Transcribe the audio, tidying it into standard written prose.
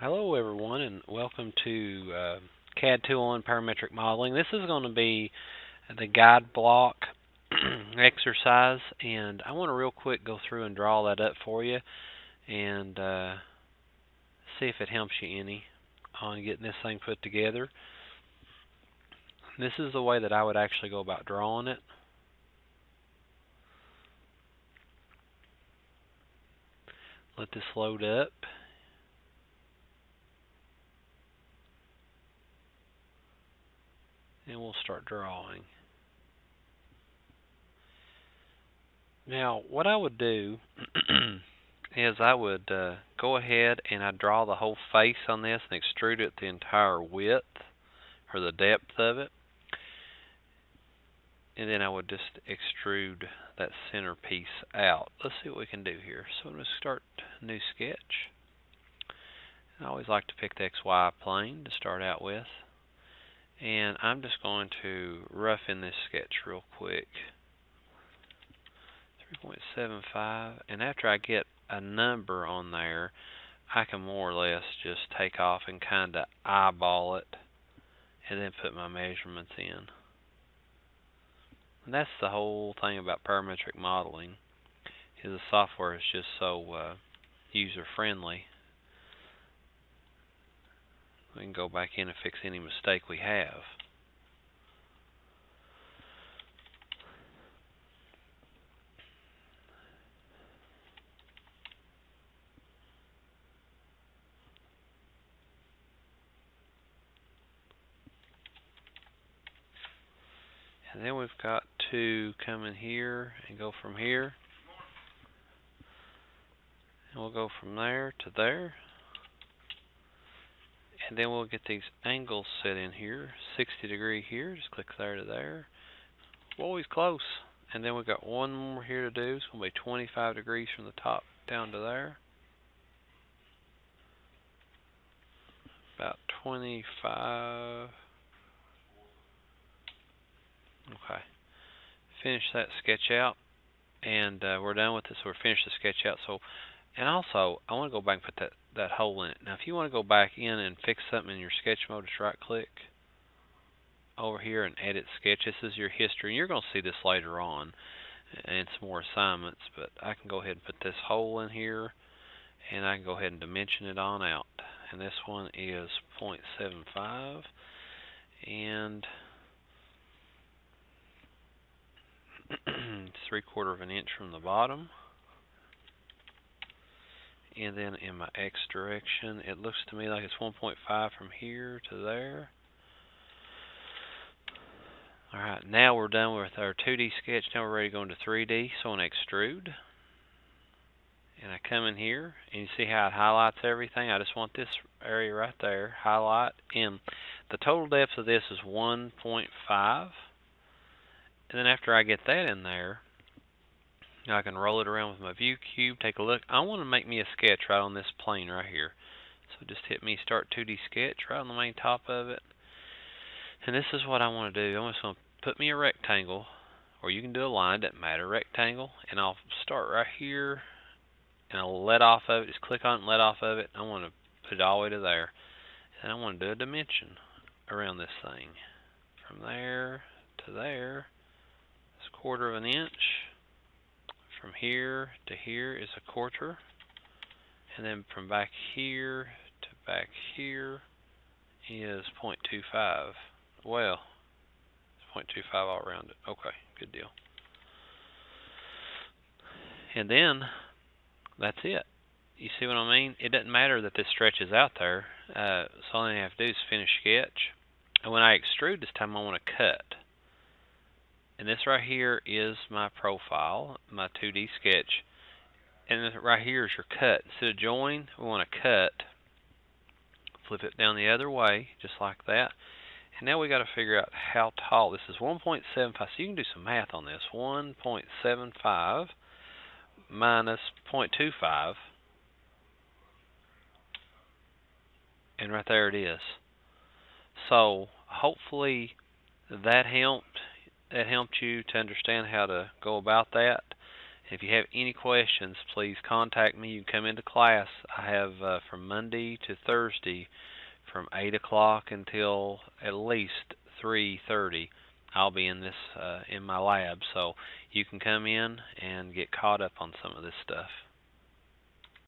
Hello, everyone, and welcome to CAD 201 Parametric Modeling. This is going to be the guide block exercise, and I want to real quick go through and draw that up for you and see if it helps you any on getting this thing put together. This is the way that I would actually go about drawing it. Let this load up. And we'll start drawing. Now, what I would do is I would go ahead and I'd draw the whole face on this and extrude it the entire width or the depth of it. And then I would just extrude that center piece out. Let's see what we can do here. So I'm going to start a new sketch. I always like to pick the XY plane to start out with. And I'm just going to rough in this sketch real quick. 3.75, and after I get a number on there, I can more or less just take off and kind of eyeball it and then put my measurements in. And that's the whole thing about parametric modeling, is the software is just so user-friendly. We can go back in and fix any mistake we have. And then we've got to come in here and go from here. And we'll go from there to there. And then we'll get these angles set in here. 60-degree here. Just click there to there. Always close. And then we've got one more here to do. It's going to be 25 degrees from the top down to there. About 25. Okay. Finish that sketch out. And we're done with this. So we're finished the sketch out. And also, I want to go back and put that hole in it. Now, if you want to go back in and fix something in your sketch mode, just right-click over here and edit sketch. This is your history. You're going to see this later on and some more assignments, but I can go ahead and put this hole in here, and I can go ahead and dimension it on out. And this one is 0.75, and it's 3/4 of an inch from the bottom. And then in my X direction, it looks to me like it's 1.5 from here to there. Alright, now we're done with our 2D sketch. Now we're ready to go into 3D. So on extrude. And I come in here, and you see how it highlights everything. I just want this area right there, highlight. And the total depth of this is 1.5. And then after I get that in there, I can roll it around with my view cube, take a look. I want to make me a sketch right on this plane right here. So just hit me start 2D sketch right on the main top of it. And this is what I want to do. I'm just going to put me a rectangle, or you can do a line, doesn't matter, rectangle. And I'll start right here, and I'll let off of it. Just click on it and let off of it. I want to put it all the way to there. And I want to do a dimension around this thing. From there to there, it's 1/4 of an inch. From here to here is 1/4, and then from back here to back here is 0.25. Well, it's 0.25 all around it. Okay, good deal. And then that's it. You see what I mean? It doesn't matter that this stretches out there. So all I have to do is finish sketch. And when I extrude this time, I want to cut. And this right here is my profile, my 2D sketch. And this right here is your cut. Instead of join, we want to cut. Flip it down the other way, just like that. And now we got to figure out how tall. This is 1.75, so you can do some math on this. 1.75 minus 0.25. And right there it is. So hopefully that helped. That helped you to understand how to go about that. If you have any questions, please contact me. You can come into class. I have from Monday to Thursday from 8 o'clock until at least 3:30. I'll be in this in my lab, so you can come in and get caught up on some of this stuff.